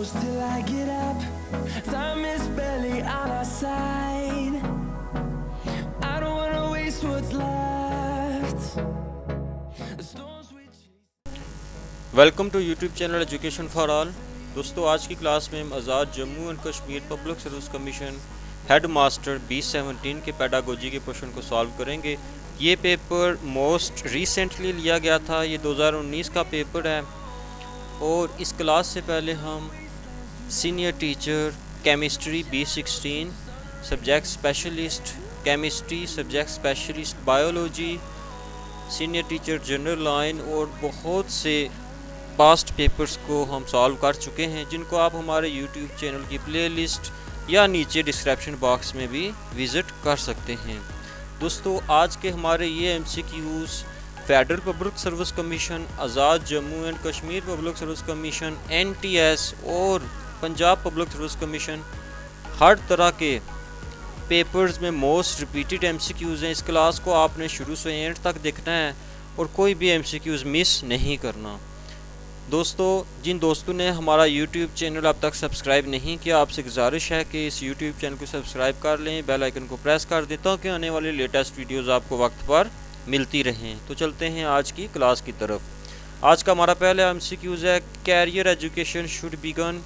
close till I get up. Time is barely on our side. I don't wanna waste what's left. The storms we chase. Welcome to YouTube channel education for all. दोस्तों, आज की class में हम Azad Jammu and Kashmir public service commission head master 2017 के pedagogy के question को solve करेंगे। ये पेपर मोस्ट रिसेंटली लिया गया था, ये 2019 का पेपर है। और इस क्लास से पहले हम senior teacher chemistry B16, subject specialist chemistry, subject specialist biology, senior teacher general line और बहुत से पास्ट पेपर्स को हम सॉल्व कर चुके हैं, जिनको आप हमारे यूट्यूब चैनल की प्लेलिस्ट या नीचे डिस्क्रिप्शन बॉक्स में भी विज़िट कर सकते हैं। दोस्तों, आज के हमारे ये MCQs federal Public service commission, Azad Jammu and Kashmir public service commission, NTS और पंजाब पब्लिक सर्विस कमीशन, हर तरह के पेपर्स में मोस्ट रिपीटेड MCQs हैं। इस क्लास को आपने शुरू से एंड तक देखना है और कोई भी MCQs मिस नहीं करना। दोस्तों, जिन दोस्तों ने हमारा YouTube चैनल अब तक सब्सक्राइब नहीं किया, आपसे गुजारिश है कि इस YouTube चैनल को सब्सक्राइब कर लें, बेल आइकन को प्रेस कर दें ताकि आने वाले लेटेस्ट वीडियोस आपको वक्त पर मिलती रहें। तो चलते हैं आज की क्लास की तरफ। आज का हमारा पहला MCQs है, career education should begin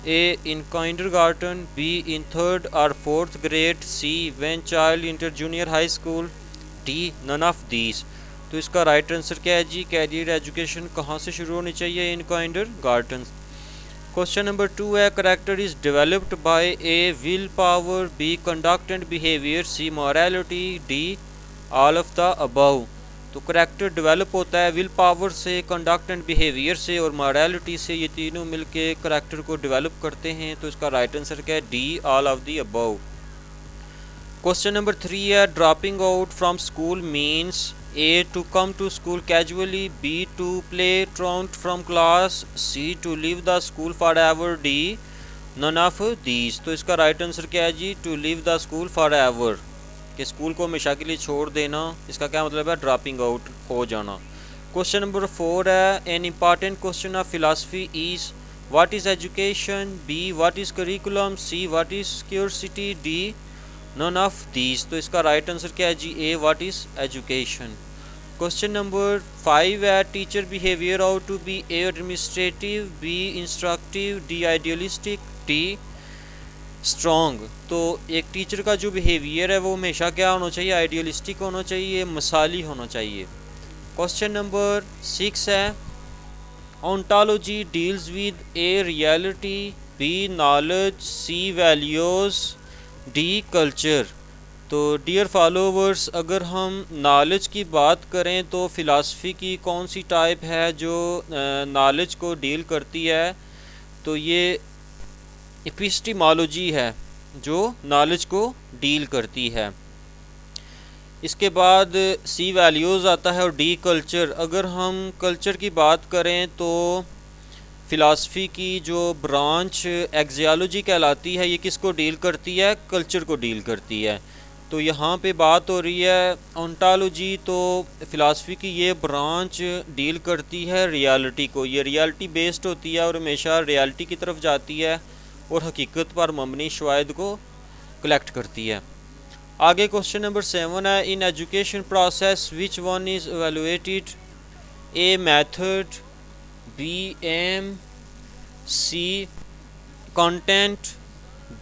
A in kindergarten, B in 3rd or 4th grade, C when child enter junior high school, D none of these। तो इसका राइट आंसर क्या है जी? कैरियर एजुकेशन कहाँ से शुरू होनी चाहिए? इन kindergarten। क्वेश्चन नंबर 2 है, character is developed by A will power, B conduct and behaviour, C morality, D all of the above. तो करेक्टर डेवलप होता है विल पावर से, कंडक्ट एंड बिहेवियर से और मॉरलिटी से। ये तीनों मिलके करेक्टर को डेवलप करते हैं। तो इसका राइट आंसर क्या है? D all of the above. Question number 3 है, dropping out from school means A to come to school casually, B to play truant from class, C to leave the school forever, D none of these। तो इसका right answer क्या है जी? To leave the school forever, कि school को हमेशा के लिए छोड़ देना। इसका क्या मतलब है? ड्रॉपिंग आउट हो जाना। क्वेश्चन नंबर 4 है, an important question of philosophy is what is education, B what is curriculum, C what is curiosity, D none of these. तो इसका राइट आंसर क्या है जी? A what is education. Question number 5 है, teacher behaviour how to be administrative, B instructive, D idealistic, D strong. तो एक teacher का जो बिहेवियर है वो हमेशा क्या होना चाहिए? आइडियलिस्टिक होना चाहिए, मिसाली होना चाहिए। क्वेश्चन नंबर 6 है, ontology deals with a reality, B knowledge, C values, D culture. तो डियर फॉलोवर्स, अगर हम नॉलेज की बात करें तो फ़िलासफ़ी की कौन सी टाइप है जो नॉलेज को डील करती है? तो ये एपिस्टीमोलॉजी है जो नॉलेज को डील करती है। इसके बाद C वैल्यूज़ आता है और D कल्चर। अगर हम कल्चर की बात करें तो फ़िलासफ़ी की जो ब्रांच एक्सियोलॉजी कहलाती है, ये किसको डील करती है? कल्चर को डील करती है। तो यहाँ पे बात हो रही है ओंटोलॉजी, तो फ़िलासफ़ी की ये ब्रांच डील करती है रियलिटी को। ये रियलिटी बेस्ड होती है और हमेशा रियलिटी की तरफ जाती है और हकीकत पर मबनी शवाहिद को कलेक्ट करती है। आगे क्वेश्चन नंबर 7 है, in education process which one is evaluated, A मेथड, B aim, C content,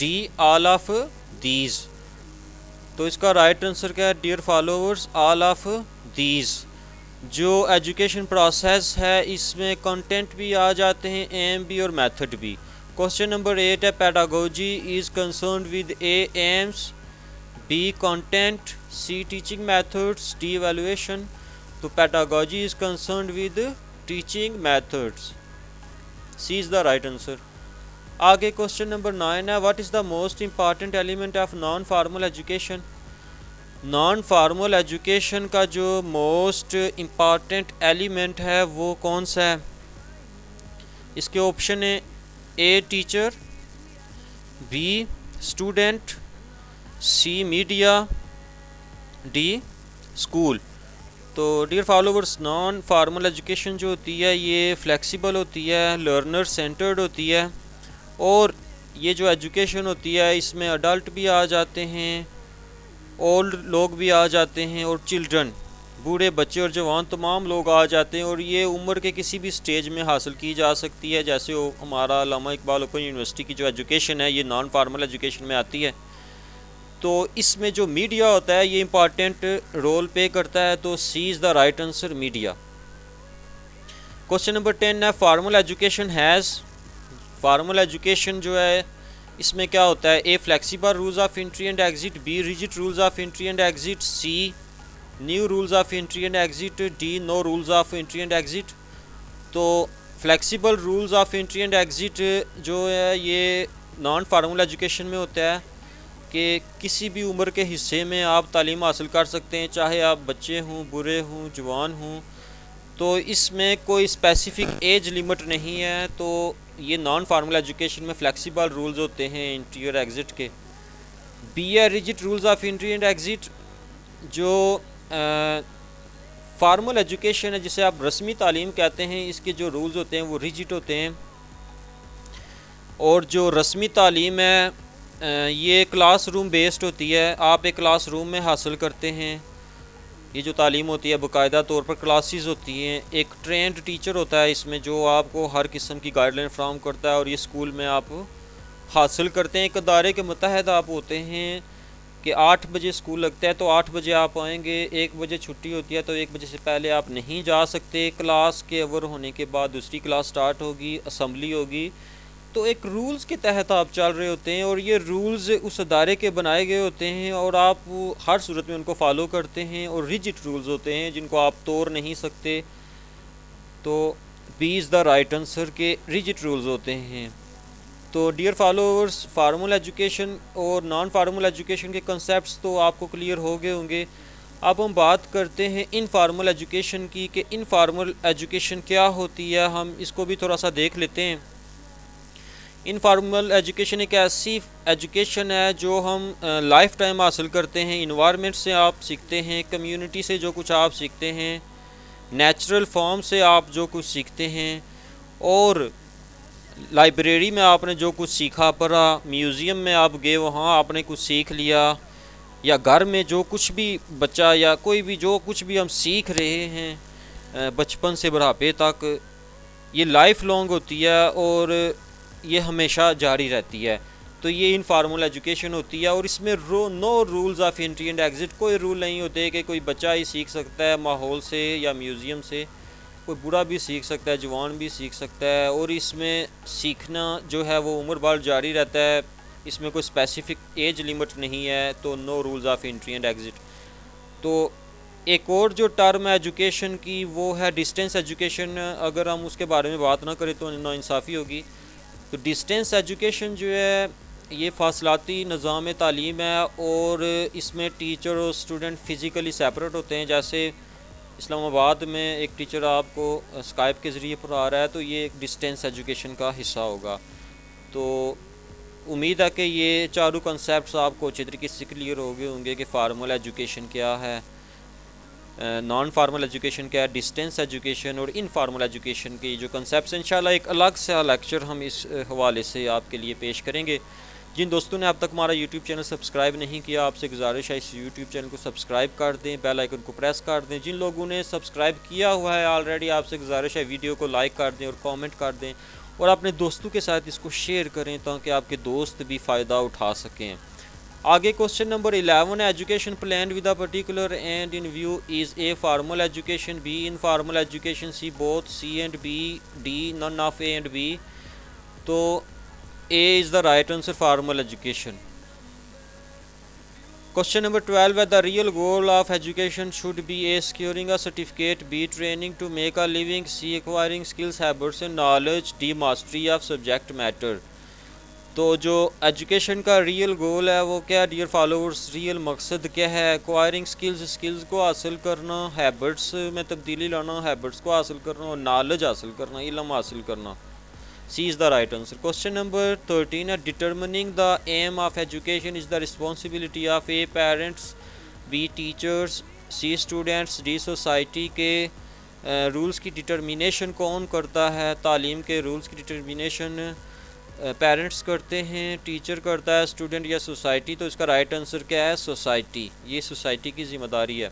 D all of these. तो इसका राइट आंसर क्या है dear followers? All of these. जो एजुकेशन प्रोसेस है इसमें कंटेंट भी आ जाते हैं, एम भी और मेथड भी। क्वेश्चन नंबर 8 है, pedagogy is concerned with A aims, B content, C teaching methods, D evaluation. तो pedagogy is concerned with teaching methods, C is the right answer. आगे क्वेश्चन नंबर 9 है, what is the most important element of non formal education. नॉन formal एजुकेशन का जो most important element है वो कौन सा है? इसके ऑप्शन है A teacher, B student, C media, D school. तो dear followers, non formal education जो होती है ये फ्लेक्सिबल होती है, लर्नर सेंटर्ड होती है और ये जो एजुकेशन होती है इसमें अडल्ट भी आ जाते हैं, ओल्ड लोग भी आ जाते हैं और चिल्ड्रन, बूढ़े बच्चे और जवान तमाम लोग आ जाते हैं। और ये उम्र के किसी भी स्टेज में हासिल की जा सकती है। जैसे वो हमारा अल्लामा इकबाल ओपन यूनिवर्सिटी की जो एजुकेशन है ये नॉन फार्मल एजुकेशन में आती है। तो इसमें जो मीडिया होता है ये इम्पॉर्टेंट रोल प्ले करता है। तो C is the right answer, media. Question number 10 है formal education has, formal education जो है इसमें क्या होता है? A flexible rules of entry and exit, B rigid rules of entry and exit, C new rules of entry and exit, D no rules of entry and exit. तो flexible rules of entry and exit जो है ये non formal education में होता है कि किसी भी उम्र के हिस्से में आप तालीम हासिल कर सकते हैं, चाहे आप बच्चे हों, बूढ़े हों, जवान हों। तो इसमें कोई स्पेसिफिक एज लिमिट नहीं है। तो ये नॉन फार्मल एजुकेशन में फ्लेक्सिबल रूल्स होते हैं एंट्री और एग्ज़िट के। बी है rigid rules of entry and exit. जो फार्मल एजुकेशन है जिसे आप रस्मी तालीम कहते हैं, इसके जो रूल्स होते हैं वो रिजिड होते हैं। और जो रस्मी तालीम है ये क्लासरूम बेस्ड होती है, आप एक क्लासरूम में हासिल करते हैं। ये जो तालीम होती है बाकायदा तौर पर क्लासेस होती हैं, एक ट्रेंड टीचर होता है इसमें जो आपको हर किस्म की गाइडलाइन फ्राहम करता है और ये स्कूल में आप हासिल करते हैं। एक अदारे के मुतहद आप होते हैं कि 8 बजे स्कूल लगता है तो 8 बजे आप आएंगे, 1 बजे छुट्टी होती है तो 1 बजे से पहले आप नहीं जा सकते। क्लास के ओवर होने के बाद दूसरी क्लास स्टार्ट होगी, असम्बली होगी। तो एक रूल्स के तहत आप चल रहे होते हैं और ये रूल्स उस अदारे के बनाए गए होते हैं और आप हर सूरत में उनको फॉलो करते हैं। और रिजिड रूल्स होते हैं जिनको आप तोड़ नहीं सकते। तो B is the right answer के रिजिड रूल्स होते हैं। तो डियर फॉलोअर्स, फार्मल एजुकेशन और नॉन फार्मल एजुकेशन के कंसेप्ट्स तो आपको क्लियर हो गए होंगे। अब हम बात करते हैं इनफॉर्मल एजुकेशन की कि इनफॉर्मल एजुकेशन क्या होती है। हम इसको भी थोड़ा सा देख लेते हैं। इनफॉर्मल एजुकेशन एक ऐसी एजुकेशन है जो हम लाइफ टाइम हासिल करते हैं। इन्वायरमेंट से आप सीखते हैं, कम्युनिटी से जो कुछ आप सीखते हैं, नेचुरल फॉर्म से आप जो कुछ सीखते हैं, और लाइब्रेरी में आपने जो कुछ सीखा पढ़ा, म्यूज़ियम में आप गए वहाँ आपने कुछ सीख लिया, या घर में जो कुछ भी बच्चा या कोई भी जो कुछ भी हम सीख रहे हैं बचपन से बुढ़ापे तक, ये लाइफ लॉन्ग होती है और ये हमेशा जारी रहती है। तो ये इनफॉर्मल एजुकेशन होती है और इसमें no rules of entry and exit, कोई रूल नहीं होते कि कोई बच्चा ही सीख सकता है माहौल से या म्यूज़ियम से, कोई बूढ़ा भी सीख सकता है, जवान भी सीख सकता है। और इसमें सीखना जो है वो उम्र भर जारी रहता है, इसमें कोई स्पेसिफिक एज लिमिट नहीं है। तो no rules of entry and exit. तो एक और जो टर्म है एजुकेशन की वो है डिस्टेंस एजुकेशन। अगर हम उसके बारे में बात ना करें तो नाइंसाफ़ी होगी। तो डिस्टेंस एजुकेशन जो है ये फासलाती निज़ाम तालीम है और इसमें टीचर और स्टूडेंट फ़िज़िकली सेपरेट होते हैं। जैसे इस्लामाबाद में एक टीचर आपको स्काइप के ज़रिए पढ़ा रहा है तो ये एक डिस्टेंस एजुकेशन का हिस्सा होगा। तो उम्मीद है कि ये चारों कंसेप्ट्स आपको अच्छी तरीके से क्लियर हो गए होंगे कि फार्मल एजुकेशन क्या है, नॉन फार्मल एजुकेशन क्या है, डिस्टेंस एजुकेशन और इनफॉर्मल एजुकेशन के जो कंसेप्ट्स। इंशाल्लाह एक अलग सा लेक्चर हम इस हवाले से आपके लिए पेश करेंगे। जिन दोस्तों ने अब तक हमारा यूट्यूब चैनल सब्सक्राइब नहीं किया, आपसे गुजारिश है इस यूट्यूब चैनल को सब्सक्राइब कर दें, बेल आइकन को प्रेस कर दें। जिन लोगों ने सब्सक्राइब किया हुआ है ऑलरेडी, आपसे गुजारिश है वीडियो को लाइक कर दें और कमेंट कर दें और अपने दोस्तों के साथ इसको शेयर करें ताकि आपके दोस्त भी फ़ायदा उठा सकें। आगे क्वेश्चन नंबर 11 है education plan with a particular end in view is A formal education, B informal education, C both, C and B, D none of A and B. तो A is the right answer, formal education. Question number 12 है the real goal of education should be A securing a certificate, B training to make a living, C acquiring skills habits and knowledge, D mastery of subject matter. तो जो education का real गोल है वो क्या है dear followers, real मकसद क्या है? एक्वायरिंग स्किल्स, स्किल्स को हासिल करना, हैबिट्स में तब्दीली लाना, हैबिट्स को हासिल करना, और नॉलेज हासिल करना, इल्म हासिल करना। C is the right answer. Question number 13 है determining the aim of education is the responsibility of A parents, B teachers, C students, D society. के रूल्स की डिटर्मिनेशन कौन करता है? तालीम के रूल्स की डिटर्मिनेशन पेरेंट्स करते हैं, टीचर करता है, स्टूडेंट या सोसाइटी, तो इसका राइट आंसर क्या है? सोसाइटी। ये सोसाइटी की ज़िम्मेदारी है।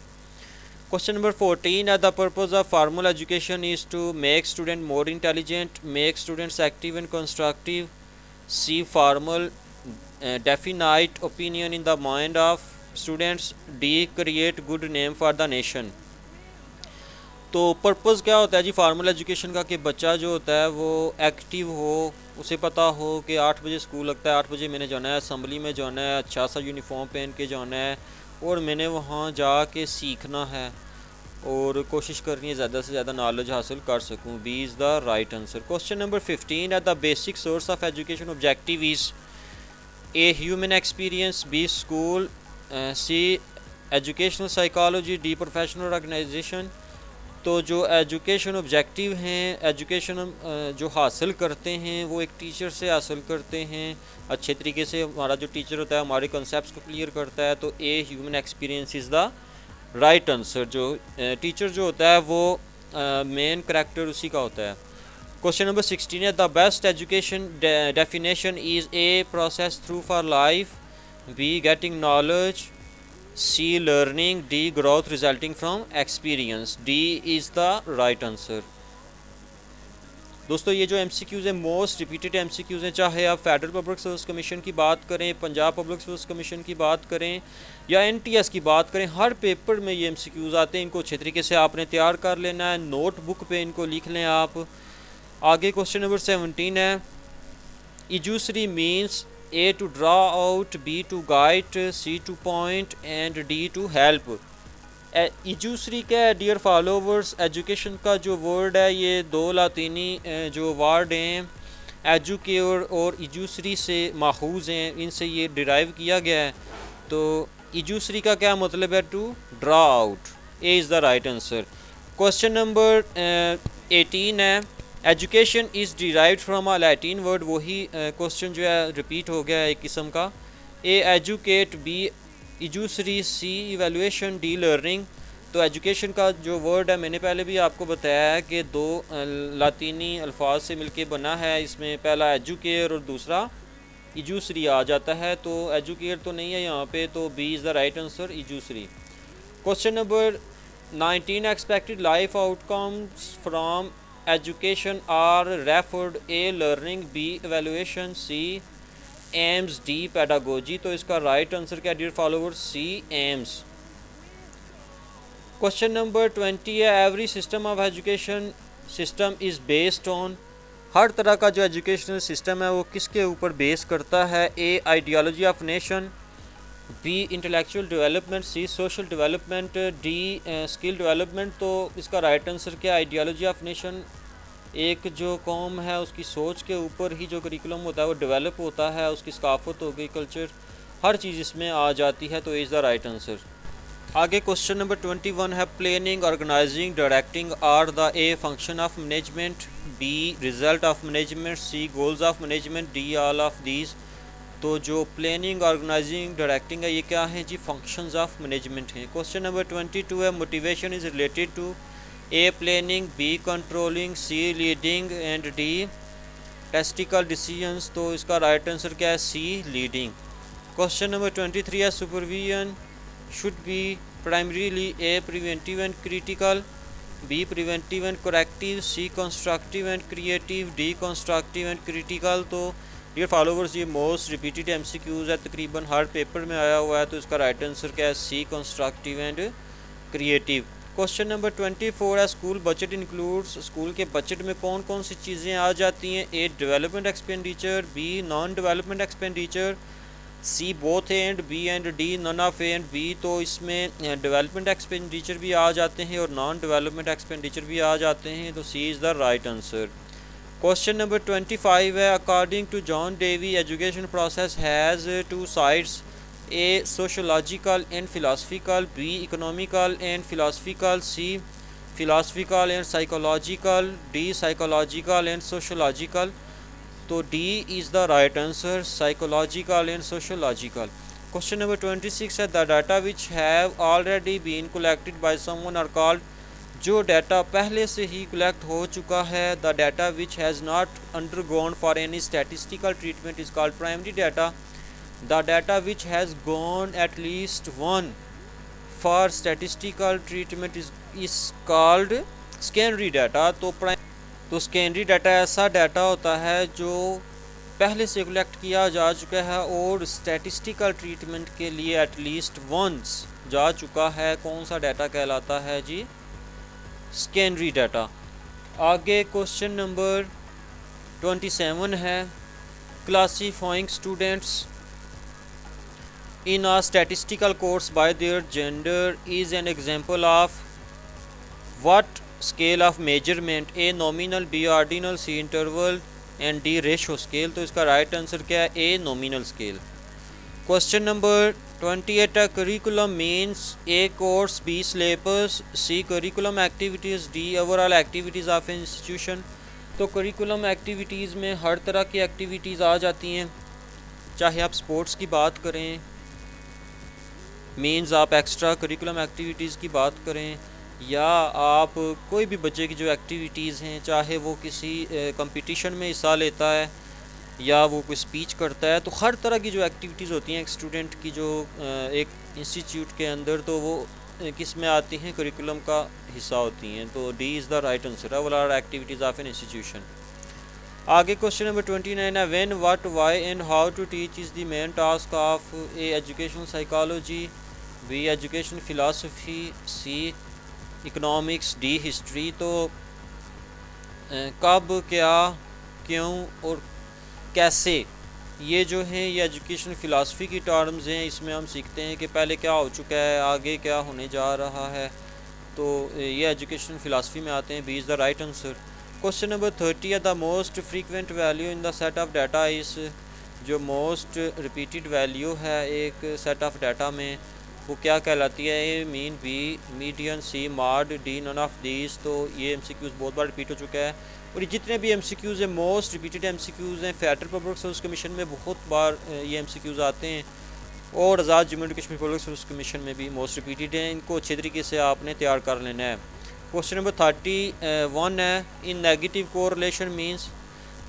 क्वेश्चन नंबर 14 है the purpose of formal education is to make student more intelligent, make students active and constructive, C formal definite opinion in the mind of students, D create good name for the nation. तो purpose क्या होता है जी formal एजुकेशन का? कि बच्चा जो होता है वो एक्टिव हो, उसे पता हो कि 8 बजे स्कूल लगता है, 8 बजे मैंने जाना है, असम्बली में जाना है, अच्छा सा यूनिफॉर्म पहन के जाना है और मैंने वहाँ जाके सीखना है और कोशिश करनी है ज़्यादा से ज़्यादा नॉलेज हासिल कर सकूँ। B is the right answer. Question number 15 है the basic source of education objective is A human experience, B school, C educational psychology, D professional organisation. तो जो एजुकेशन ऑब्जेक्टिव हैं, एजुकेशन जो हासिल करते हैं वो एक टीचर से हासिल करते हैं अच्छे तरीके से। हमारा जो टीचर होता है हमारे कॉन्सेप्ट्स को क्लियर करता है, तो ए human experience is the right answer. जो टीचर जो होता है वो मेन करैक्टर उसी का होता है। क्वेश्चन नंबर 16 है the best education definition is a process through for life, be getting knowledge, C learning, D growth resulting from experience, D is the right answer। दोस्तों ये जो MCQs है मोस्ट रिपीटेड MCQs हैं, चाहे आप federal Public service commission की बात करें, पंजाब पब्लिक सर्विस कमीशन की बात करें या NTS की बात करें, हर पेपर में ये MCQs आते हैं। इनको अच्छे तरीके से आपने तैयार कर लेना है, नोटबुक पे इनको लिख लें आप। आगे क्वेश्चन नंबर 17 है इजूसरी means A to draw out, B to guide, C to point and D to help। इजूसरी क्या है डियर फॉलोवर्स? एजुकेशन का जो वर्ड है ये दो लातीनी जो वर्ड हैं एजुकेयर और इजूसरी से माखूज हैं, इनसे ये डिराइव किया गया है। तो इजूसरी का क्या मतलब है? To draw out. A is the right answer. Question number 18 है education is derived from a Latin word. वही क्वेश्चन जो है रिपीट हो गया है एक किस्म का। ए एजुकेट, बी इजूसरी, सी इवेलुएशन, डी लर्निंग। तो एजुकेशन का जो वर्ड है मैंने पहले भी आपको बताया है कि दो लातीनी अल्फाज से मिलके बना है। इसमें पहला एजुकेयर और दूसरा इजूसरी आ जाता है, तो एजुकेयर तो नहीं है यहाँ पे, तो B is the right answer, इजूसरी। Question number 19 expected life outcomes from education are referred, A learning, B evaluation, C aims, D pedagogy. तो इसका राइट आंसर क्या dear followers? C aims. Question number 20 है every system of education system is based on. हर तरह का जो educational system है वो किसके ऊपर बेस करता है? A ideology of nation, B intellectual development, C social development, D skill development. तो इसका राइट आंसर क्या? Ideology of nation. एक जो कौम है उसकी सोच के ऊपर ही जो करिकुलम होता है वो डेवलप होता है, उसकी सकाफत हो गई, कल्चर, हर चीज़ इसमें आ जाती है, तो इज़ द राइट आंसर। आगे क्वेश्चन नंबर 21 है planning, organising, directing are the A function of management, B result of management, C goals of management, D all of these. तो जो प्लानिंग, ऑर्गेनाइजिंग, डायरेक्टिंग है ये क्या है जी? फंक्शंस ऑफ मैनेजमेंट हैं। क्वेश्चन नंबर 22 है motivation is related to A planning, B controlling, C leading and D tactical decisions. तो इसका राइट आंसर क्या है? सी लीडिंग। क्वेश्चन नंबर 23 है supervision should be primarily A preventive and critical, B preventive and corrective, C constructive and creative, D constructive and critical. तो dear followers ये most repeated MCQs है, तकरीबन हर paper में आया हुआ है, तो इसका राइट आंसर क्या है? C constructive and creative. Question number 24 है स्कूल बजट इंक्लूड्स। स्कूल के बजट में कौन कौन सी चीज़ें आ जाती हैं? A development expenditure, B non development expenditure, C both A and B and D none of A and B. तो इसमें डेवलपमेंट एक्सपेंडिचर भी आ जाते हैं और नॉन डेवलपमेंट एक्सपेंडिचर भी आ जाते हैं, तो C is the right answer. Question number 25 है according to John Dewey education process has two sides, A sociological and philosophical, B economical and philosophical, C philosophical and psychological, D psychological and sociological. तो D is the right answer, psychological and sociological. Question number 26 है the data which have already been collected by someone are called जो data पहले से ही collect हो चुका है। The data which has not undergone for any statistical treatment is called primary data. The data which has gone at least one for statistical treatment is called secondary data. तो secondary data ऐसा data होता है जो पहले से collect किया जा चुका है और स्टैटिस्टिकल ट्रीटमेंट के लिए एटलीस्ट वंस जा चुका है। कौन सा डाटा कहलाता है जी? Secondary data. आगे क्वेश्चन नंबर 27 है, classifying students in a statistical course by their gender is an example of what scale of measurement? A nominal, B ordinal, C interval and D ratio scale। तो इसका right answer क्या है? A nominal scale। Question number 28 है, curriculum means A course, B syllabus, C curriculum activities, D overall activities of institution. तो curriculum activities में हर तरह की activities आ जाती हैं, चाहे आप स्पोर्ट्स की बात करें, मीन्स आप एक्स्ट्रा करिकुलम एक्टिविटीज़ की बात करें, या आप कोई भी बच्चे की जो एक्टिविटीज़ हैं, चाहे वो किसी कंपटीशन में हिस्सा लेता है या वो कोई स्पीच करता है, तो हर तरह की जो एक्टिविटीज़ होती हैं एक स्टूडेंट की जो एक इंस्टीट्यूट के अंदर, तो वो किस में आती हैं? करिकुलम का हिस्सा होती हैं। तो D is the right answer है, overall activities of an institution. आगे क्वेश्चन नंबर 29 है, when, what, why and how to teach is the main task of A educational psychology, B education philosophy, C economics, D history. तो कब, क्या, क्यों और कैसे, ये जो हैं ये एजुकेशन फ़िलासफ़ी की टर्म्स हैं। इसमें हम सीखते हैं कि पहले क्या हो चुका है, आगे क्या होने जा रहा है, तो ये एजुकेशन फ़िलासफ़ी में आते हैं। B is the right answer. Question number 30 है, the most frequent value in the set of data is, जो मोस्ट रिपीटेड वैल्यू है एक सेट ऑफ डाटा में, वो क्या कहलाती है? A mean, B median, C mode, D none of these. तो ये एमसीक्यूज़ बहुत बार रिपीट हो चुका है, और ये जितने भी एमसीक्यूज़ हैं मोस्ट रिपीटेड एमसीक्यूज़ हैं। फेडरल पब्लिक सर्विस कमीशन में बहुत बार ये एमसीक्यूज़ आते हैं, और Azad Jammu and Kashmir public service Commission में भी मोस्ट रिपीटेड हैं। इनको अच्छे तरीके से आपने तैयार कर लेना है। क्वेश्चन नंबर 31 है, in negative correlation means,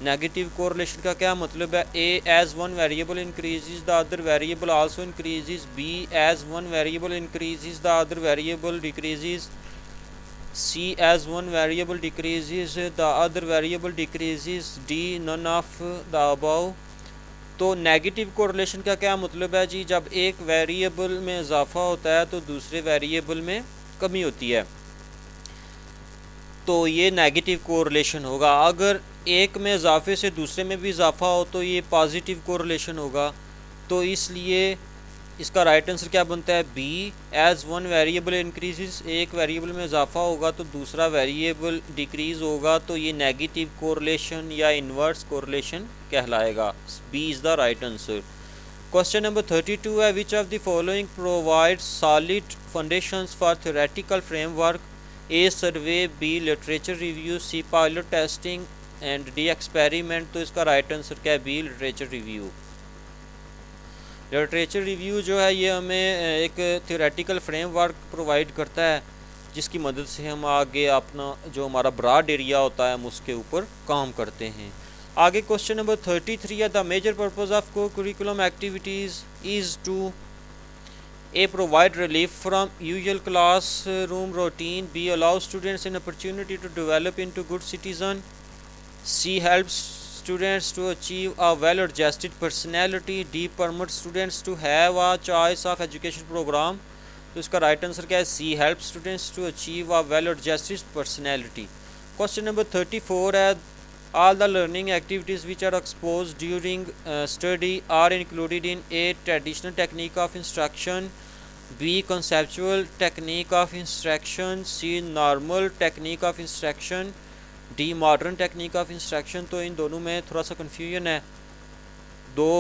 negative correlation का क्या मतलब है? A as one variable increases the other variable also increases, B as one variable increases the other variable decreases, C as one variable decreases the other variable decreases, D none of the above. तो negative correlation का क्या मतलब है जी? जब एक variable में इजाफा होता है तो दूसरे वेरिएबल में कमी होती है, तो ये नेगेटिव कोरिलेशन होगा। अगर एक में इजाफे से दूसरे में भी इजाफा हो तो ये पॉजिटिव कोरिलेशन होगा। तो इसलिए इसका राइट आंसर क्या बनता है? B, as one variable increases, एक वेरिएबल में इजाफा होगा तो दूसरा वेरिएबल डिक्रीज़ होगा, तो ये नेगेटिव कोरिलेशन या इन्वर्स कोरिलेशन कहलाएगा। B is the right answer. Question number 32 है, which of the following provides solid foundations for theoretical framework? A survey, B literature review, C pilot testing and D experiment. तो इसका right answer क्या है? B literature review. Literature review जो है ये हमें एक थ्योरेटिकल फ्रेमवर्क प्रोवाइड करता है, जिसकी मदद से हम आगे अपना जो हमारा ब्रॉड एरिया होता है हम उसके ऊपर काम करते हैं। आगे क्वेश्चन नंबर 33 है, the major purpose of co curricular activities is to A. Provide relief from usual classroom routine. B. Allow students an opportunity to develop into good citizen. C. Helps students to achieve a well-adjusted personality. D. Permit students to have a choice of education program. तो इसका right answer क्या है? C. Help students to achieve a well-adjusted personality. Question number 34 है, all the learning activities which are exposed during study are included in A. traditional technique of instruction, B. conceptual technique of instruction, C. normal technique of instruction, D. modern technique of instruction। तो इन दोनों में थोड़ा सा confusion है। दो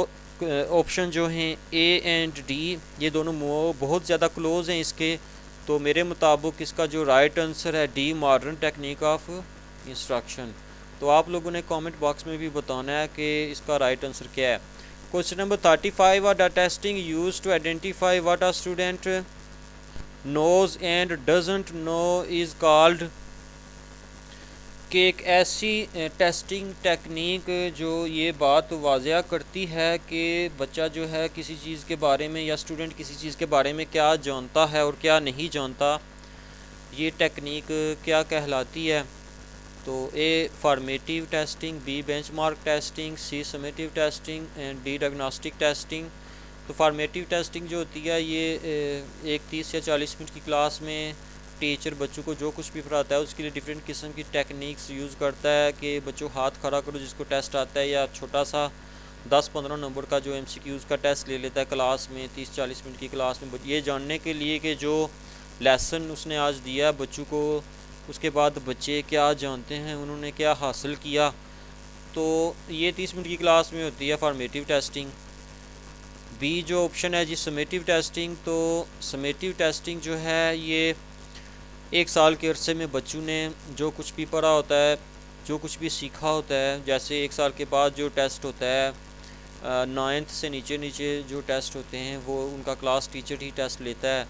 option जो हैं A and D, ये दोनों बहुत ज़्यादा क्लोज हैं इसके, तो मेरे मुताबिक इसका जो राइट आंसर है D. Modern technique of instruction. तो आप लोगों ने कमेंट बॉक्स में भी बताना है कि इसका राइट आंसर क्या है। Question number 35 are the testing use to identify what a student knows and doesn't know is called, कि एक ऐसी टेस्टिंग टेक्निक जो ये बात वाज़िया करती है कि बच्चा जो है किसी चीज़ के बारे में या स्टूडेंट किसी चीज़ के बारे में क्या जानता है और क्या नहीं जानता, ये टेक्निक क्या कहलाती है। तो A formative testing, B benchmark testing, C summative testing and D diagnostic testing. तो फॉर्मेटिव टेस्टिंग जो होती है ये एक 30 या 40 मिनट की क्लास में टीचर बच्चों को जो कुछ भी पढ़ाता है उसके लिए डिफरेंट किस्म की टेक्निक्स यूज़ करता है कि बच्चों हाथ खड़ा करो जिसको टेस्ट आता है, या छोटा सा 10-15 नंबर का जो MCQs का टेस्ट ले लेता है क्लास में 30-40 मिनट की क्लास में, ये जानने के लिए कि जो लेसन उसने आज दिया है बच्चों को उसके बाद बच्चे क्या जानते हैं, उन्होंने क्या हासिल किया। तो ये 30 मिनट की क्लास में होती है फॉर्मेटिव टेस्टिंग। बी जो ऑप्शन है जी समेटिव टेस्टिंग, तो समेटिव टेस्टिंग जो है ये एक साल के अरसे में बच्चों ने जो कुछ भी पढ़ा होता है, जो कुछ भी सीखा होता है, जैसे एक साल के बाद जो टेस्ट होता है 9th से नीचे जो टेस्ट होते हैं वो उनका क्लास टीचर ही टेस्ट लेता है,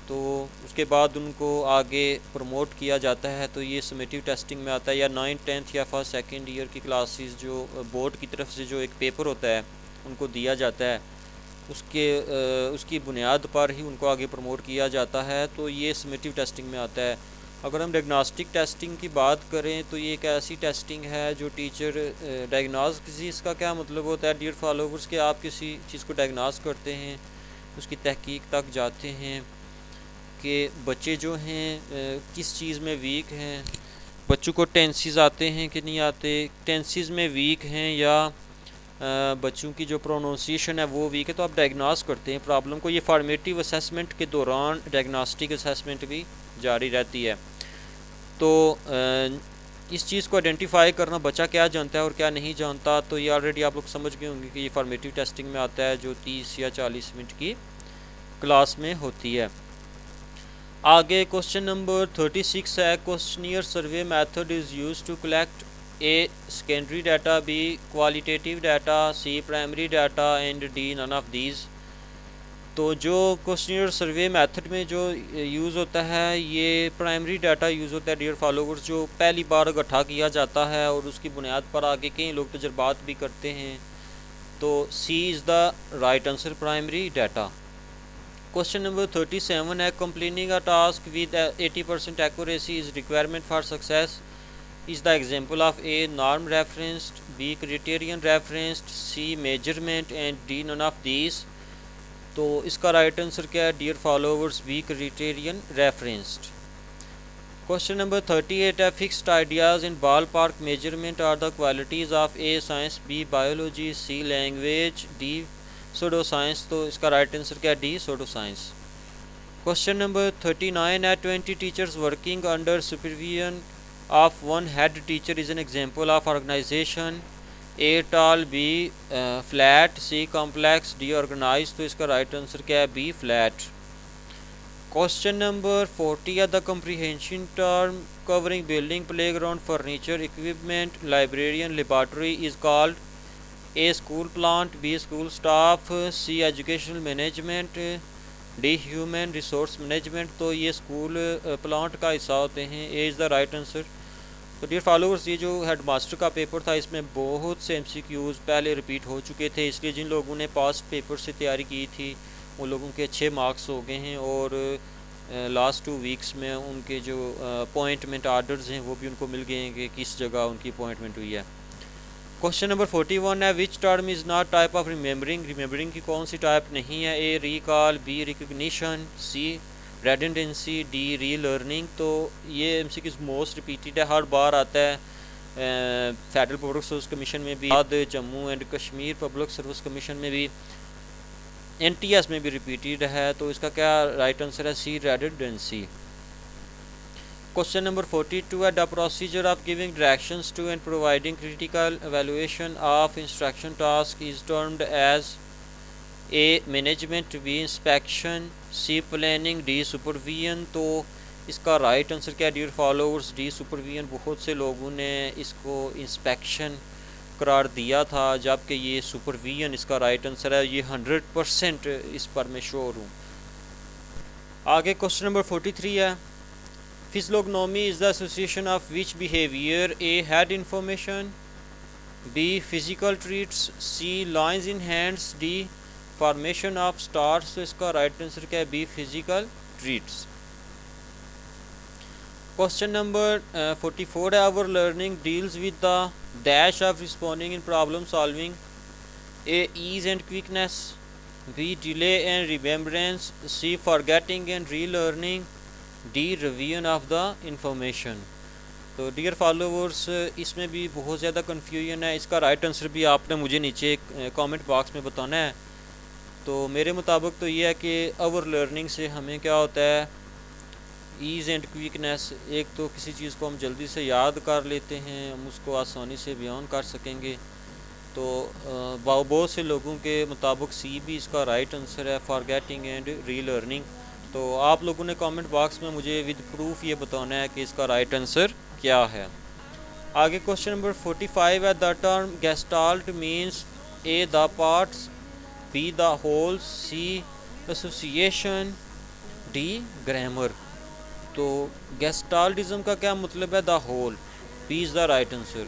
तो उसके बाद उनको आगे प्रमोट किया जाता है, तो ये समेटिव टेस्टिंग में आता है। या 9th 10th या फर्स्ट सेकंड ईयर की क्लासेस जो बोर्ड की तरफ से जो एक पेपर होता है उनको दिया जाता है, उसकी बुनियाद पर ही उनको आगे प्रमोट किया जाता है, तो ये समेटिव टेस्टिंग में आता है। अगर हम डायग्नोस्टिक टेस्टिंग की बात करें तो ये एक ऐसी टेस्टिंग है जो टीचर डायग्नोज किसी इसका क्या मतलब होता है डियर फॉलोवर्स, के आप किसी चीज़ को डायग्नोज करते हैं, उसकी तहकीक तक जाते हैं कि बच्चे जो हैं किस चीज़ में वीक हैं, बच्चों को टेंसेस आते हैं कि नहीं आते, टेंसेस में वीक हैं या बच्चों की जो प्रोनाउंसिएशन है वो वीक है, तो आप डायग्नोस करते हैं प्रॉब्लम को। ये फॉर्मेटिव असेसमेंट के दौरान डायग्नोस्टिक असेसमेंट भी जारी रहती है। तो इस चीज़ को आइडेंटिफाई करना बच्चा क्या जानता है और क्या नहीं जानता, तो ये ऑलरेडी आप लोग समझ गए होंगे कि ये फॉर्मेटिव टेस्टिंग में आता है जो 30 या 40 मिनट की क्लास में होती है। आगे क्वेश्चन नंबर 36 है, questionnaire survey method is used to collect A secondary data, B qualitative data, C primary data and D none of these। तो जो क्वेश्चनियर सर्वे मेथड में जो यूज़ होता है ये प्राइमरी डाटा यूज़ होता है डियर फॉलोवर्स, जो पहली बार इकट्ठा किया जाता है और उसकी बुनियाद पर आगे कई लोग तजर्बात भी करते हैं, तो C is the right answer, primary data. Question number 37 है, completing a task with 80% accuracy is requirement for success is the example of A norm referenced, B criterion referenced, C measurement and D none of these। तो इसका right answer क्या है dear followers, B criterion referenced। Question number 38 है, fixed ideas in ball park measurement are the qualities of A science, B biology, C language, D pseudo science. तो इसका right answer क्या है, D pseudo science. Question number 39 है, 20 teachers working under supervision of one head teacher is an example of organization, A tall, B flat, C complex, D organized। तो इसका right answer क्या है, B flat। Question number 40 है, the comprehension term covering building, playground, furniture, equipment, librarian, laboratory is called A school plant, B school staff, C educational management, D human resource management। तो ये school plant का हिस्सा होते हैं, ए is the right answer. तो dear followers ये जो head master का पेपर था इसमें बहुत से MCQs पहले रिपीट हो चुके थे, इसलिए जिन लोगों ने पास्ट पेपर से तैयारी की थी उन लोगों के अच्छे मार्क्स हो गए हैं, और लास्ट 2 वीक्स में उनके जो अपॉइंटमेंट आर्डर्स हैं वो भी उनको मिल गए हैं कि किस जगह उनकी अपॉइंटमेंट हुई है। क्वेश्चन नंबर 41 है, which term is not type of remembering, remembering की कौन सी टाइप नहीं है, ए रिकॉल, बी रिकग्निशन, सी रेडंडेंसी, डी री लर्निंग। तो ये MCQs मोस्ट रिपीटेड है, हर बार आता है फेडरल पब्लिक सर्विस कमीशन में भी, Jammu and Kashmir public service Commission में भी, NTS में भी रिपीटेड है, तो इसका क्या राइट आंसर है, सी रेडंडेंसी। क्वेश्चन नंबर 42 है, the procedure of giving directions to and providing critical evaluation of instruction task is termed as A management, B inspection, C planning, D supervision. तो इसका राइट आंसर क्या है डियर फॉलोअर्स, डी सुपरविजन। बहुत से लोगों ने इसको इंस्पेक्शन करार दिया था जबकि ये सुपरविजन इसका राइट आंसर है, ये 100% इस पर मैं श्योर हूँ। आगे क्वेश्चन नंबर 43 है, physiology is the association of which behaviour, A head information, B physical traits, C lines in hands, D formation of stars. तो इसका राइट आंसर क्या है, B physical traits. Question number 44 है, our learning deals with the dash of responding in problem solving, A ease and quickness, B delay and remembrance, C forgetting and relearning, D revision of the information. तो dear followers, इसमें भी बहुत ज़्यादा confusion है। इसका right answer भी आपने मुझे नीचे कमेंट बॉक्स में बताना है। तो मेरे मुताबिक तो ये है कि आवर लर्निंग से हमें क्या होता है, ईज़ एंड क्विकनेस। एक तो किसी चीज़ को हम जल्दी से याद कर लेते हैं, हम उसको आसानी से बयान कर सकेंगे। तो बहुत से लोगों के मुताबिक सी भी इसका राइट आंसर है, फॉरगेटिंग एंड री लर्निंग। तो आप लोगों ने कमेंट बॉक्स में मुझे विद प्रूफ ये बताना है कि इसका राइट आंसर क्या है। आगे क्वेश्चन नंबर 45 है, the term gestalt means, A the parts, B the whole, C association, D grammar. तो गेस्टाल्टिज्म का क्या मतलब है, the whole, B is the right answer.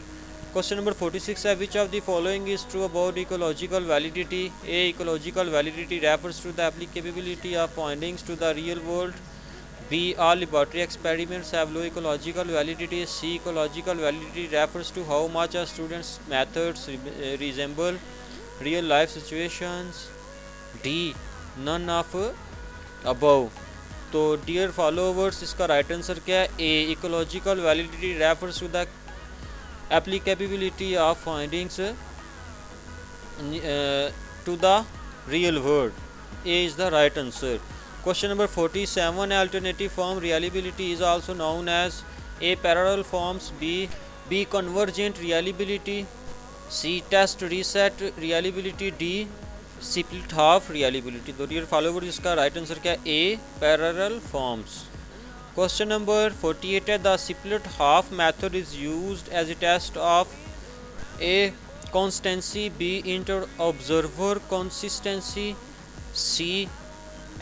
Question number 46 है, which of the following is true about ecological validity, A ecological validity refers to the applicability of findings to the real world, B all laboratory experiments have low ecological validity, C ecological validity refers to how much are students methods resemble real life situations, D none of above. तो dear followers, इसका right answer क्या है, A ecological validity refers to the applicability of findings to the real world. A is the right answer. Question number 47, alternative form reliability is also known as, A parallel forms, B convergent reliability, C test reset reliability, D split half reliability. तो dear followers, इसका right answer क्या है, A parallel forms. Question number 48 है, the split half method is used as a test of, A constancy, B inter-observer consistency, C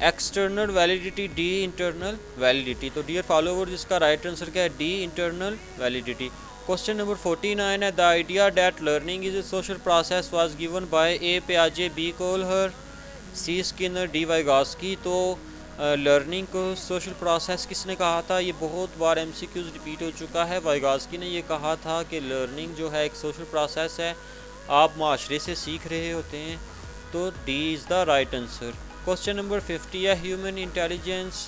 external validity, D internal validity। तो dear followers, इसका right answer क्या है, D internal validity। Question number 49 है, the idea that learning is a social process was given by, A Piaget, B Kohler, C Skinner, D Vygotsky। तो learning को social process किसने कहा था, ये बहुत बार एमसीक्यूज रिपीट हो चुका है। वाइगॉत्स्की ने ये कहा था कि लर्निंग जो है एक सोशल प्रोसेस है, आप माशरे से सीख रहे होते हैं। तो D is the right answer. Question number 50 है, human intelligence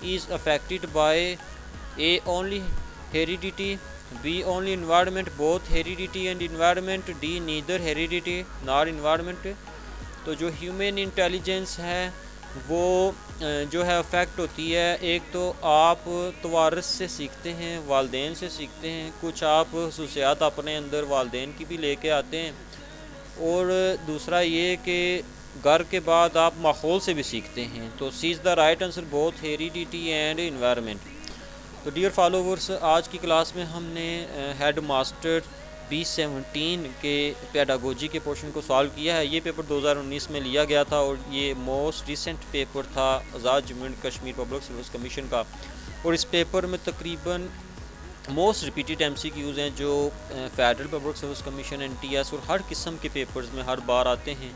is affected by, A only heredity, B only environment, both heredity and environment, D neither heredity nor environment. तो जो ह्यूमन इंटेलिजेंस है वो जो है अफेक्ट होती है, एक तो आप तवारस से सीखते हैं, वालदेन से सीखते हैं, कुछ आप खसूसियात अपने अंदर वालदेन की भी लेके आते हैं, और दूसरा ये कि घर के बाद आप माहौल से भी सीखते हैं। तो C is the right answer, both heredity and environment. तो डियर फॉलोवर्स, आज की क्लास में हमने हेड मास्टर B17 के पेडागोजी के पोर्शन को सॉल्व किया है। ये पेपर 2019 में लिया गया था और ये मोस्ट रिसेंट पेपर था Azad Jammu and Kashmir public service Commission का। और इस पेपर में तकरीबन मोस्ट रिपीटेड MCQs हैं जो federal Public service commission, NTS और हर किस्म के पेपर्स में हर बार आते हैं।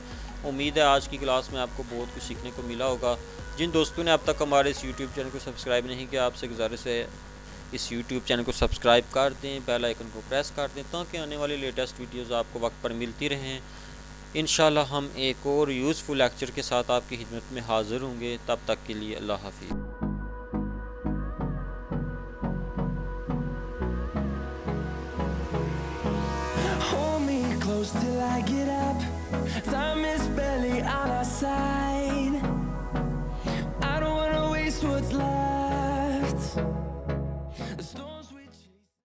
उम्मीद है आज की क्लास में आपको बहुत कुछ सीखने को मिला होगा। जिन दोस्तों ने अब तक हमारे इस यूट्यूब चैनल को सब्सक्राइब नहीं किया, आपसे गुजारिश है इस यूट्यूब चैनल को सब्सक्राइब कर दें, बेल आइकन को प्रेस कर दें, ताकि आने वाली लेटेस्ट वीडियोस आपको वक्त पर मिलती रहें। इंशाल्लाह हम एक और यूज़फुल लेक्चर के साथ आपकी खिदमत में हाज़िर होंगे। तब तक के लिए अल्लाह हाफ़िज़। Hold me close till I get up. Time is barely